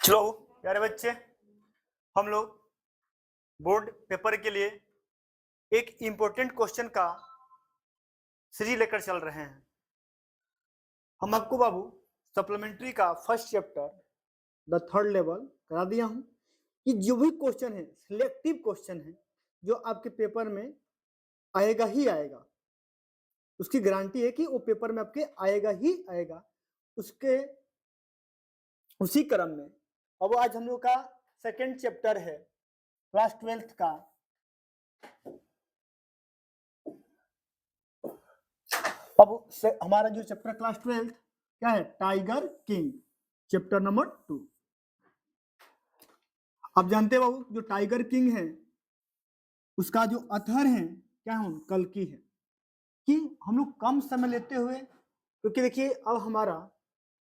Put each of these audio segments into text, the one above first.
चलो प्यारे बच्चे, हम लोग बोर्ड पेपर के लिए एक इम्पोर्टेंट क्वेश्चन का सीरीज लेकर चल रहे हैं। हम आपको बाबू सप्लीमेंट्री का first chapter the third level करा दिया हूं कि जो भी क्वेश्चन है सिलेक्टिव क्वेश्चन है जो आपके पेपर में आएगा ही आएगा, उसकी गारंटी है कि वो पेपर में आपके आएगा ही आएगा। उसके उसी क्रम में अब आज हम लोग का सेकेंड चैप्टर है क्लास 12th का। अब हमारा जो चैप्टर क्लास 12th क्या है, टाइगर किंग, चैप्टर नंबर 2। आप जानते हो बाबू जो टाइगर किंग है उसका जो अथर है क्या है, कल्कि है। कि हम लोग कम समय लेते हुए, क्योंकि देखिए अब हमारा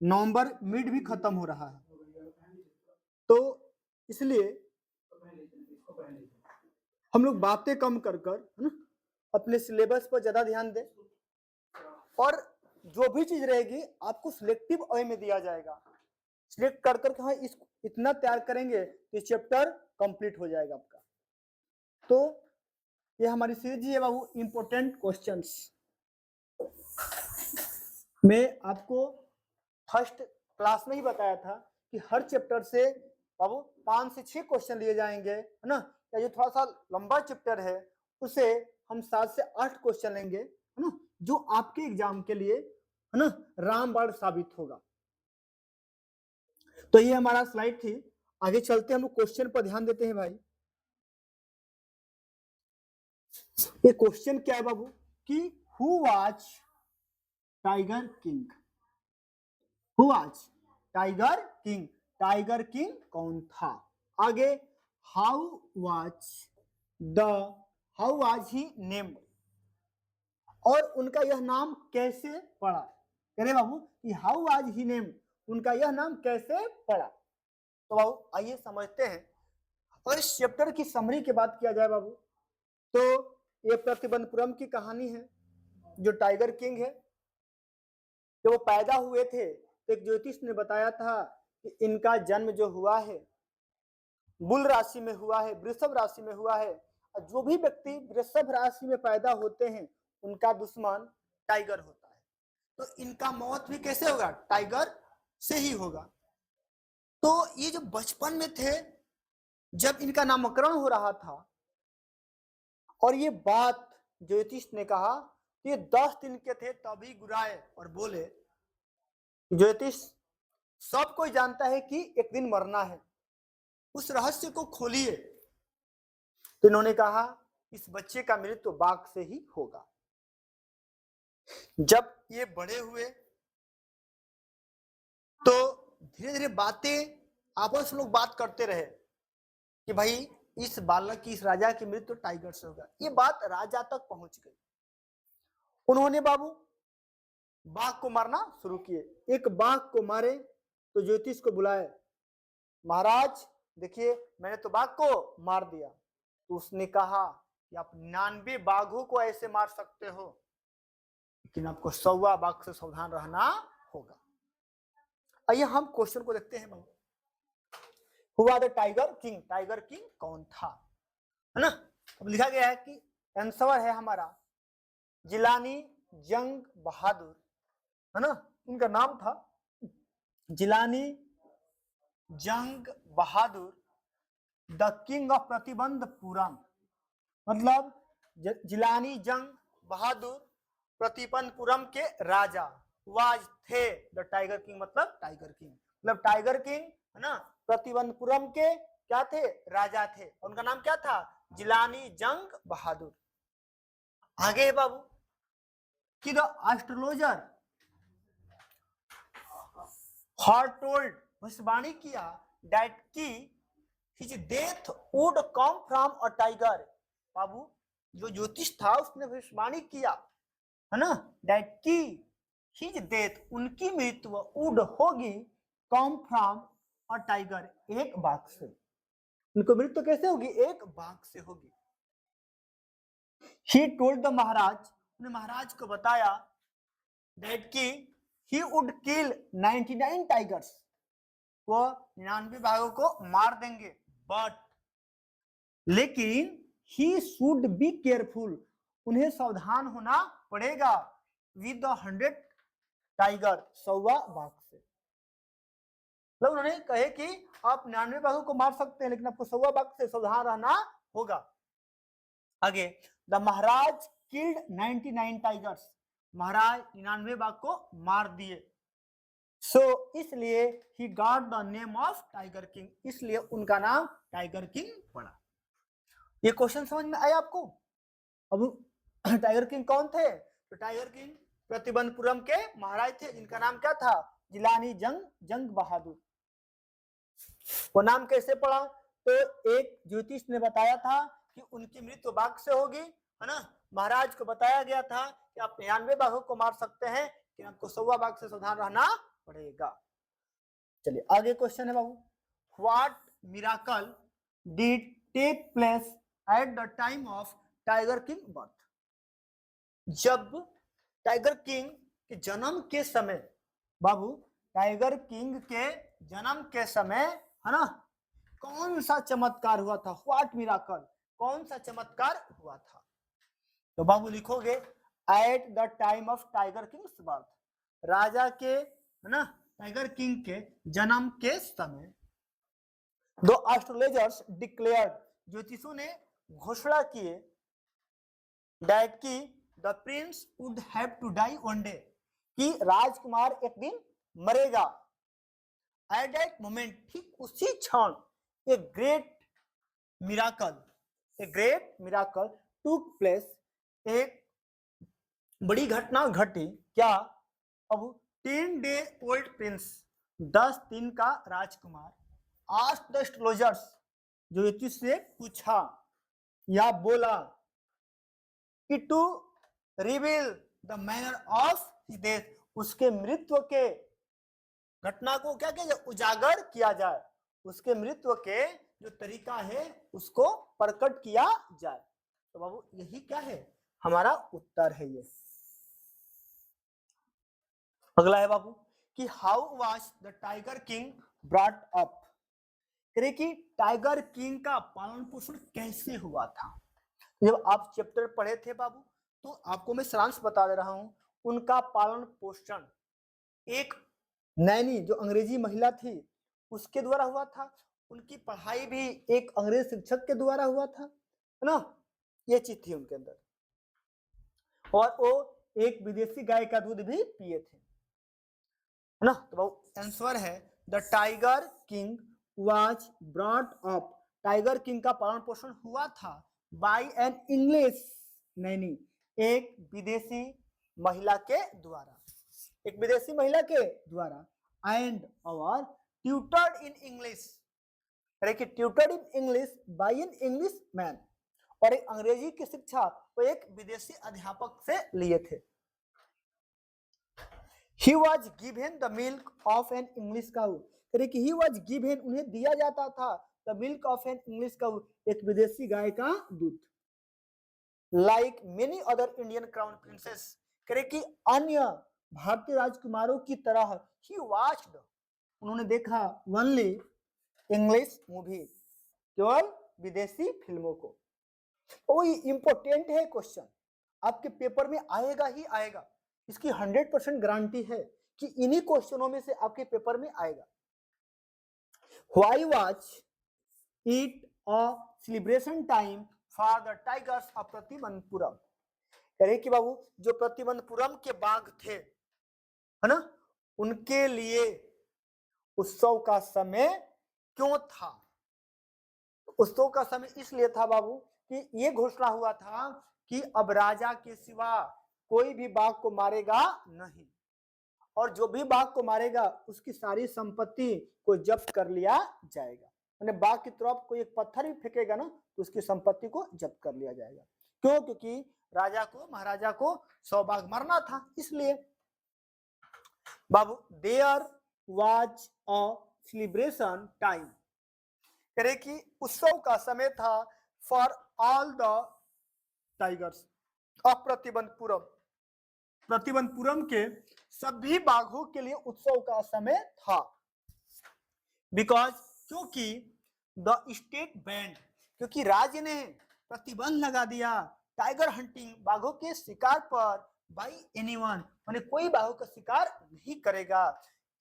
नवंबर मिड भी खत्म हो रहा है, तो इसलिए हम लोग बातें कम कर है ना, अपने सिलेबस पर ज्यादा ध्यान दें और जो भी चीज रहेगी आपको सिलेक्टिव वे में दिया जाएगा। सिलेक्ट कर करके हाँ इस इतना तैयार करेंगे कि चैप्टर कंप्लीट हो जाएगा आपका। तो ये हमारी सीरीज है बाबू इंपोर्टेंट क्वेश्चंस। मैं आपको फर्स्ट क्लास में ही बताया था कि हर चैप्टर से बाबू 5 से 6 क्वेश्चन लिए जाएंगे, है ना। या जो थोड़ा सा लंबा चैप्टर है उसे हम 7 से 8 क्वेश्चन लेंगे, है ना, जो आपके एग्जाम के लिए, है ना, रामबाण साबित होगा। तो ये हमारा स्लाइड थी। आगे चलते हम लोग क्वेश्चन पर ध्यान देते हैं भाई। ये क्वेश्चन क्या है बाबू कि who was tiger king, who was tiger king, tiger king कौन था। आगे how was the, how was he named, और उनका यह नाम कैसे पड़ा। कह रहे बाबू कि हाउ वाज ही नेम्ड, उनका यह नाम कैसे पड़ा। तो बाबू आइए समझते हैं। और इस चैप्टर की समरी की बात किया जाए बाबू तो ये प्रतिबंधपुरम की कहानी है। जो टाइगर किंग है जब वो पैदा हुए थे तो एक ज्योतिष ने बताया था कि इनका जन्म जो हुआ है बुल राशि में हुआ है, वृषभ राशि में हुआ है। और जो भी व्यक्ति वृषभ राशि में पैदा होते हैं उनका दुश्मन टाइगर होता है। तो इनका मौत भी कैसे होगा, टाइगर से ही होगा। तो ये जो बचपन में थे जब इनका नामकरण हो रहा था और ये बात ज्योतिष ने कहा, ये 10 दिन के थे तभी गुराए और बोले, ज्योतिष सब कोई जानता है कि एक दिन मरना है, उस रहस्य को खोलिए। तो इन्होंने कहा इस बच्चे का मृत्यु बाघ से ही होगा। जब ये बड़े हुए तो धीरे धीरे बातें आपस में लोग बात करते रहे कि भाई इस बालक की, इस राजा की मृत्यु टाइगर से होगा। ये बात राजा तक पहुंच गई। उन्होंने बाबू बाघ को मारना शुरू किए। एक बाघ को मारे तो ज्योतिष को बुलाए, महाराज देखिए मैंने तो बाघ को मार दिया। तो उसने कहा कि आप 99 बाघों को ऐसे मार सकते हो लेकिन आपको 100वां बाघ से सावधान रहना होगा। आइए हम क्वेश्चन को देखते हैं। हुआ the tiger king, tiger king कौन था, है ना। अब लिखा गया है कि आंसर है हमारा जिलानी जंग बहादुर, है ना। उनका नाम था जिलानी जंग बहादुर, द किंग ऑफ प्रतिबंधपुरम। मतलब जिलानी जंग बहादुर प्रतिबंधपुरम के राजा, वाज थे द टाइगर किंग, मतलब टाइगर किंग, मतलब टाइगर किंग, है ना, प्रतिबंधपुरम के क्या थे, राजा थे। उनका नाम क्या था, जिलानी जंग बहादुर। आगे बाबू कि द एस्ट्रोलॉजर हॉर टोल्ड, भविष्यवाणी किया, दैट की his death would come from a tiger. बाबू जो ज्योतिष था उसने भविष्यवाणी किया, है ना, दैट की हिज डेथ, उनकी मृत्यु वुड होगी, कम फ्रॉम अ टाइगर, एक बाघ से। उनको मृत्यु कैसे होगी, एक बाघ से होगी। ही टोल्ड द महाराज, उन्हें महाराज को बताया, दैट की ही वुड किल 99 टाइगर्स, वो 99 बाघों को मार देंगे, बट लेकिन ही शुड बी केयरफुल, उन्हें सावधान होना पड़ेगा विद द 100 टाइगर, 100 बाघ से। मतलब उन्होंने कहे कि आप 99 बाघों को मार सकते हैं लेकिन आपको 100 बाघ से सावधान रहना होगा। आगे, द महाराज किल्ड 99 टाइगर्स, महाराज 99 बाघ को मार दिए। सो इसलिए he got the name of tiger king, इसलिए उनका नाम टाइगर किंग पड़ा। ये क्वेश्चन समझ में आया आपको? अब टाइगर किंग कौन थे? तो टाइगर किंग प्रतिबंधपुरम के महाराज थे, जिनका नाम क्या था? जिलानी जंग बहादुर। वो नाम कैसे पड़ा? तो एक ज्योतिष ने बताया था कि उनकी मृत्यु बाघ से होगी, है ना। महाराज को बताया गया था कि आप 99 बाघों को मार सकते हैं लेकिन आपको 100 बाघ से सावधान रहना पड़ेगा। चलिए आगे क्वेश्चन है बाबू, what miracle did take place at the time of tiger king birth? जब टाइगर किंग के जन्म के समय, बाबू टाइगर किंग के जन्म के समय, है ना, कौन सा चमत्कार हुआ था? व्हाट मिराकल, कौन सा चमत्कार हुआ था? तो बाबू लिखोगे at the time of tiger king's birth, राजा के, है ना, टाइगर किंग के जन्म के समय, दो एस्ट्रोलॉजर्स डिक्लेयर्ड, ज्योतिषों ने घोषणा किए, दैट की the prince would have to die one day, कि राजकुमार एक दिन मरेगा। एट दैट मोमेंट, ठीक उसी क्षण, a great miracle took place, एक बड़ी घटना घटी। क्या? अब 10 डे ओल्ड प्रिंस, 10 दिन का राजकुमार, आस्क्ड द एस्ट्रोलॉजर्स, ज्योतिष से पूछा या बोला कि to reveal the manner of death, उसके मृत्यु के घटना को क्या किया जाए? उजागर किया जाए, उसके मृत्यु के जो तरीका है उसको प्रकट किया जाए। तो बाबू यही क्या है? हमारा उत्तर है ये। अगला है बाबू कि how was the tiger king brought up, कहे कि टाइगर किंग का पालन पोषण कैसे हुआ था। जब आप चैप्टर पढ़े थे बाबू तो आपको मैं सारांश बता दे रहा हूं। उनका पालन पोषण एक नैनी जो अंग्रेजी महिला थी उसके द्वारा हुआ था, उनकी पढ़ाई भी एक अंग्रेज शिक्षक के द्वारा हुआ था, है ना, ये चीज थी उनके अंदर। और वो एक विदेशी गाय का दूध भी पिए थे, है ना। तो आंसर है the tiger king was brought up, tiger king का पालन पोषण हुआ था बाय एन इंग्लिश नैनी, एक विदेशी महिला के द्वारा, एक विदेशी महिला के द्वारा, एंड और tutored in English, tutored in English by an English man, और एक अंग्रेजी की शिक्षा वो एक विदेशी अध्यापक से लिए थे। He was given the milk of an English cow, कि he was given, उन्हें दिया जाता था the milk of an English cow, एक विदेशी गाय का दूध। Like many other Indian crown princes, कि अन्य भारतीय राजकुमारों की तरह he watched, उन्होंने देखा only English movie, केवल विदेशी फिल्मों को। वही इंपॉर्टेंट है क्वेश्चन, आपके पेपर में आएगा ही आएगा, इसकी 100% गारंटी है कि इन्हीं क्वेश्चनों में से आपके पेपर में आएगा। Why was it a celebration time for the tigers of Pratibandapuram, कहे कि बाबू जो प्रतिबंधपुरम के बाघ थे, है ना, उनके लिए उत्सव का समय क्यों था? उत्सव का समय इसलिए था बाबू कि ये घोषणा हुआ था कि अब राजा के सिवा कोई भी बाघ को मारेगा नहीं, और जो भी बाघ को मारेगा उसकी सारी संपत्ति को जब्त कर लिया जाएगा। मैंने बाघ की तरफ कोई एक पत्थर भी फेंकेगा ना तो उसकी संपत्ति को जब्त कर लिया जाएगा। क्यों? क्योंकि राजा को, महाराजा को 100 बाघ मारना था, इसलिए बाबू there was a celebration time, कहे कि उत्सव का समय था for all the tigers of Pratibandhapuram, Pratibandhapuram के सभी बाघों के लिए उत्सव का समय था। बिकॉज क्योंकि द स्टेट बैंड, क्योंकि राज्य ने प्रतिबंध लगा दिया टाइगर हंटिंग, बाघों के शिकार पर, बाई एनीवन, माने कोई बाघों का शिकार नहीं करेगा,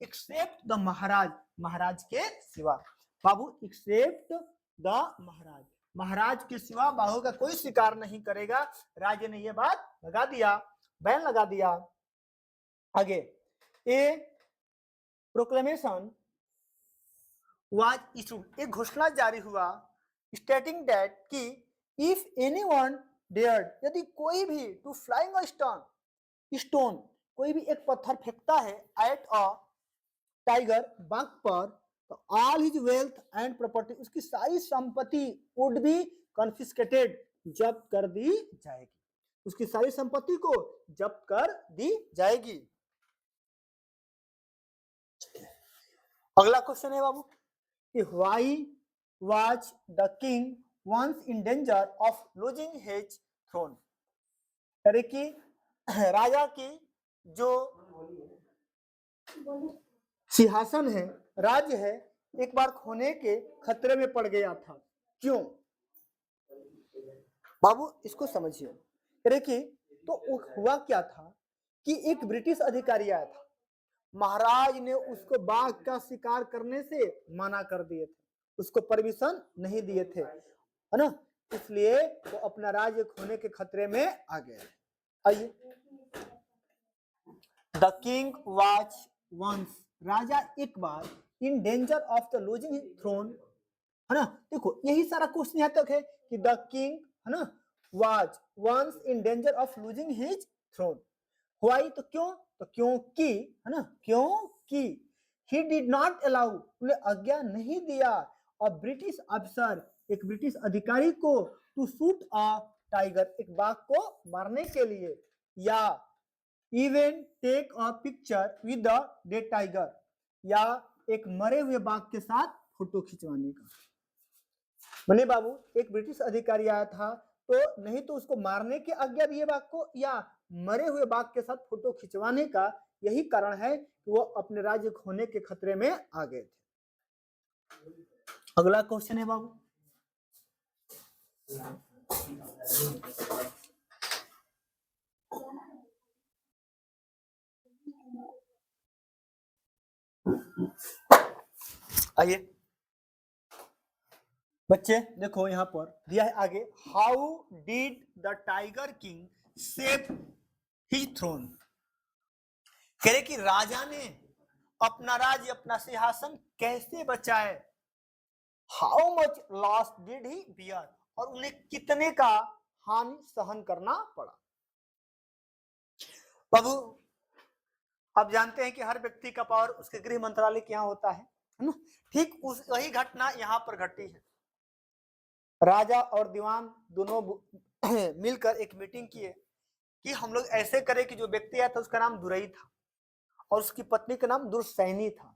एक्सेप्ट द महाराज, महाराज के सिवा। बाबू एक्सेप्ट द महाराज, महाराज के सिवा बाघों का कोई शिकार नहीं करेगा, राज्य ने यह बात लगा दिया, बैन लगा दिया। आगे, ए प्रोक्लेमेशन वाज इशूड, एक घोषणा जारी हुआ, स्टेटिंग दैट कि इफ एनीवन डेयर्ड, यदि कोई भी, टू फ्लाइंग अ स्टोन, कोई भी एक पत्थर फेंकता है, एट अ टाइगर, बाघ पर, तो all his wealth and property, उसकी सारी संपत्ति वुड बी कॉन्फिस्केटेड, जब्त कर दी जाएगी, उसकी सारी संपत्ति को जब्त कर दी जाएगी। अगला क्वेश्चन है बाबू, why was the king once in danger of losing his throne, करे कि राजा की जो सिंहासन है, राज्य है, एक बार खोने के खतरे में पड़ गया था, क्यों? बाबू इसको समझिए, करे कि तो हुआ क्या था कि एक ब्रिटिश अधिकारी आया था, महाराज ने उसको बाघ का शिकार करने से मना कर दिए थे, उसको परमिशन नहीं दिए थे, है ना, इसलिए वो अपना राज्य खोने के खतरे में आ गया। आइए, द किंग वाज वंस, राजा एक बार, in danger of the losing his throne, है ना, देखो यही सारा क्वेश्चन यहाँ तक है कि द किंग, है ना, was once in danger of losing his throne, why तो क्यों, तो क्योंकि, है ना, क्योंकि ही डिड नॉट अलाउ, उन्हें आज्ञा नहीं दिया, अ ब्रिटिश अफसर, एक ब्रिटिश अधिकारी को, टू शूट अ टाइगर, एक बाघ को मारने के लिए, या even take a picture with the dead tiger, या एक मरे हुए बाघ के साथ फोटो खिंचवाने का। मने बाबू एक ब्रिटिश अधिकारी आया था, तो नहीं तो उसको मारने की आज्ञा दिए बाघ को, या मरे हुए बाघ के साथ फोटो खिंचवाने का, यही कारण है कि वो अपने राज्य खोने के खतरे में आ गए थे। अगला क्वेश्चन है बाबू, आइए बच्चे देखो यहां पर दिया है आगे, how did the tiger king save his throne, कह रहे कि राजा ने अपना राज्य, अपना सिंहासन कैसे बचाए, how much loss did he bear, और उन्हें कितने का हानि सहन करना पड़ा। बाबू आप जानते हैं कि हर व्यक्ति का पावर उसके गृह मंत्रालय के यहाँ होता है ना, ठीक उस वही घटना यहाँ पर घटी है, राजा और दीवान दोनों मिलकर एक मीटिंग किए कि हम लोग ऐसे करें कि जो व्यक्ति आया था उसका नाम दुरई था और उसकी पत्नी का नाम दुर्सैनी था,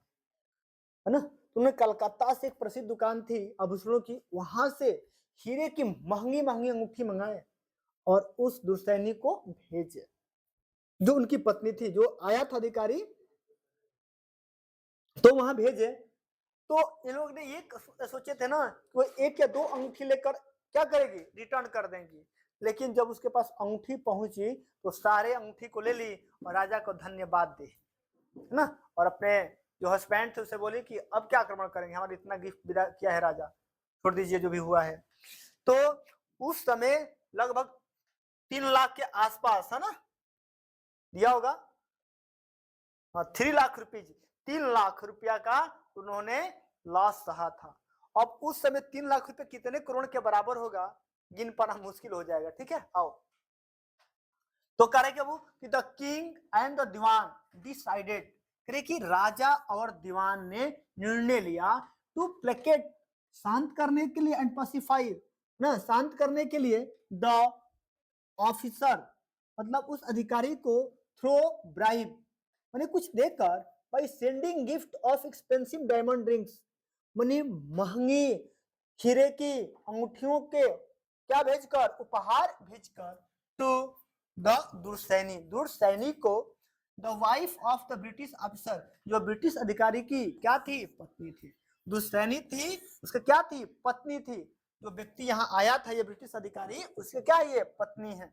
है ना, उन्हें कलकत्ता से एक प्रसिद्ध दुकान थी आभूषणों की, वहां से हीरे की महंगी महंगी अंगूठी मंगाए और उस दुर्सैनी को भेजे, जो उनकी पत्नी थी, जो आया था अधिकारी, तो वहां भेजे। तो ये लोग ने ये सोचे थे ना कि वो एक या दो अंगूठी लेकर क्या करेगी, रिटर्न कर देंगी, लेकिन जब उसके पास अंगूठी पहुंची तो सारे अंगूठी को ले ली और राजा को धन्यवाद दी, है ना, और अपने जो हस्बैंड थे उसे बोली कि अब क्या आक्रमण करेंगे, हमारा इतना गिफ्ट विदा किया है राजा, छोड़ दीजिए जो भी हुआ है। तो उस समय लगभग 3 लाख के आसपास, है ना, दिया होगा, 3 लाख रुपये, 3 लाख रुपया का उन्होंने लॉस सहा था। अब उस समय 3 लाख रुपए कितने करोड़ के बराबर होगा, गिन पाना मुश्किल हो जाएगा, ठीक है। आओ तो कह रहे कि the king and the diwan decided, करे कि राजा और दीवान ने निर्णय लिया, टू प्लेकेट, शांत करने के लिए, एंड पासिफाई, ना शांत करने के लिए, द ऑफिसर, मतलब उस अधिकारी को, थ्रो ब्राइब, माने कुछ देकर, by sending gift of expensive diamond rings, माने महंगी हीरे की अंगूठियों के क्या भेजकर, उपहार भेजकर, टू द दुर्सैनी, दुर्सैनी को, the wife of the British officer, जो ब्रिटिश अधिकारी की क्या थी, पत्नी थी, दुश्मनी थी, उसका क्या थी, पत्नी थी। जो व्यक्ति यहाँ आया था, ये ब्रिटिश अधिकारी, उसके क्या ये पत्नी है।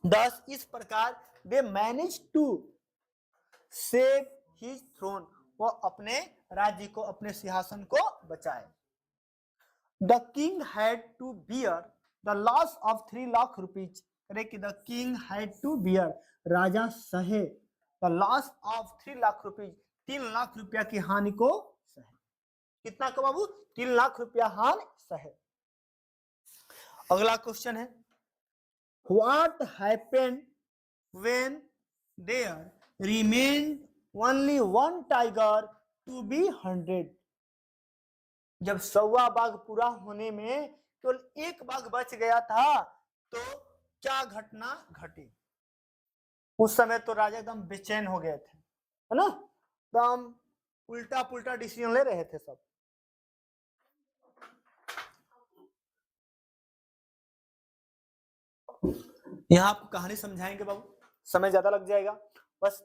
दस इस प्रकार they manage to save his throne, वो अपने राज्य को, अपने सिंहासन को बचाए। The king had to bear the loss of 3 lakh rupees, अरे कि the king had to bear, राजा सहे, the loss of 3 lakh rupees, 3 lakh रुपया की हानि को सहे। कितना को बाबू, 3 लाख रुपया हानि सहे। अगला क्वेश्चन है, what happened when there remained only 1 tiger to be 100, जब 100वां बाघ पूरा होने में केवल तो 1 बाघ बच गया था, तो क्या घटना घटी। उस समय तो राजा एकदम बेचैन हो गए थे, है ना, एकदम उल्टा पुल्टा डिसीजन ले रहे थे सब। यहाँ आपको कहानी समझाएंगे बाबू, समय ज्यादा लग जाएगा, बस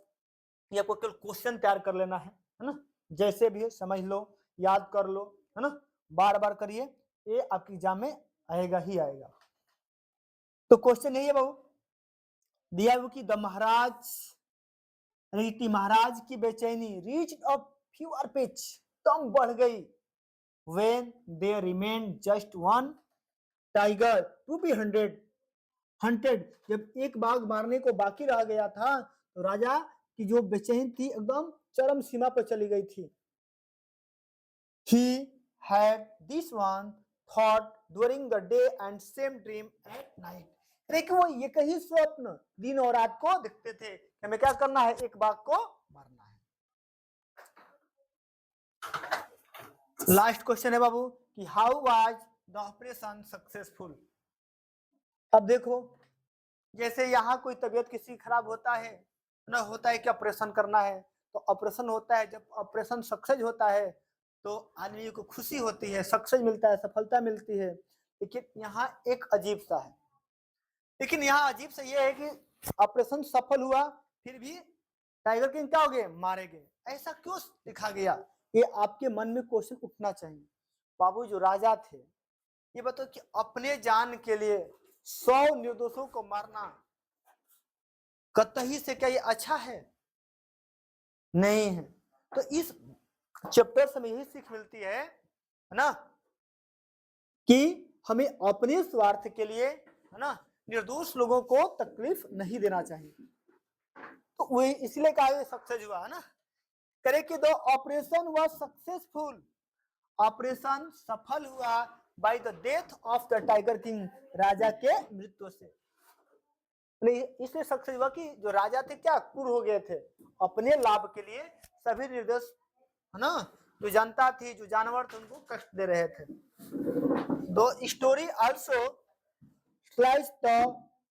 ये आपको केवल क्वेश्चन तैयार कर लेना है ना, जैसे भी है समझ लो, याद कर लो, है ना, बार बार करिए, ये आपके एग्जाम में आएगा ही आएगा। तो क्वेश्चन यही है बाबू, दिया हुआ कि द महाराज, महाराज की बेचैनी रीच अ फीवर पिच, कम बढ़ गई, when there remain just 1 tiger to be hunted, जब 1 बाघ मारने को बाकी रह गया था, तो राजा की जो बेचैनी थी एकदम चरम सीमा पर चली गई थी। He had this one thought during the day and same dream at night, देखिए वो ये कहीं स्वप्न दिन और रात को देखते थे, हमें क्या करना है, 1 बाघ को मारना है। लास्ट क्वेश्चन है बाबू कि how was the operation successful. अब देखो, जैसे यहाँ कोई तबीयत किसी खराब होता है ना, होता है कि ऑपरेशन करना है, तो ऑपरेशन होता है, जब ऑपरेशन सक्सेस होता है तो आदमी को खुशी होती है, सक्सेस मिलता है, सफलता मिलती है। लेकिन यहाँ एक अजीब सा है, लेकिन यहाँ अजीब सा ये है कि ऑपरेशन सफल हुआ, फिर भी टाइगर किंग क्या हो गए, मारे गए, ऐसा क्यों लिखा गया, ये आपके मन में क्वेश्चन उठना चाहिए। बाबू जो राजा थे, ये बताओ कि अपने जान के लिए 100 निर्दोषों को मारना कतई से क्या ये अच्छा है, नहीं है। तो इस चैप्टर से हमें यही सीख मिलती है ना, कि हमें अपने स्वार्थ के लिए, है ना, निर्दोष लोगों को तकलीफ नहीं देना चाहिए। तो वही इसलिए कहा सक्सेस हुआ, है ना, करे कि the operation was successful, operation सफल हुआ by the death of the tiger king, राजा के मृत्यु से। इसलिए सक्सेस हुआ कि जो राजा थे क्या क्रूर हो गए थे, अपने लाभ के लिए सभी निर्दोष, है ना, जो जनता थी, जो जानवर थे, उनको कष्ट दे रहे थे। दो story also slice the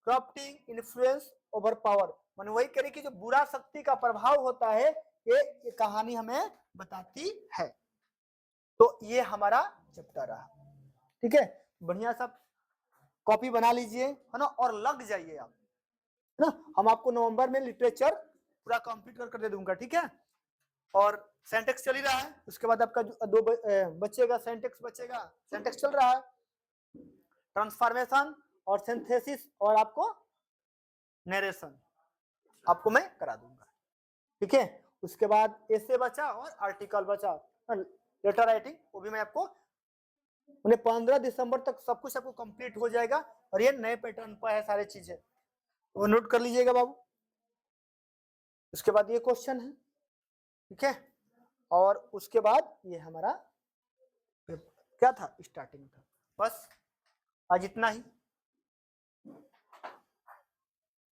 corrupting influence over power, माने वही करे कि जो बुरा शक्ति का प्रभाव होता है, ये कहानी हमें बताती है। तो ये हमारा चैप्टर रहा, ठीक है, बढ़िया सब कॉपी बना लीजिए, है ना, और लग जाइए आप, है ना। हम आपको नवंबर में लिटरेचर पूरा कंप्लीट कर दे दूंगा, ठीक है। और सेंटेक्स चल ही रहा है, उसके बाद आपका 2 बचेगा, सेंटेक्स बचेगा, सेंटेक्स चल रहा है, ट्रांसफॉर्मेशन और सिंथेसिस और आपको नरेशन आपको मैं करा दूंगा, ठीक है। उसके बाद एसे बचा और आर्टिकल बचा, लेटर राइटिंग, वो भी मैं आपको 15 दिसंबर तक सब कुछ आपको कंप्लीट हो जाएगा। और ये नए पैटर्न पर है सारी चीजें, वो नोट कर लीजिएगा बाबू। उसके बाद ये क्वेश्चन है, ठीक है, और उसके बाद ये हमारा क्या था, स्टार्टिंग था। बस आज इतना ही।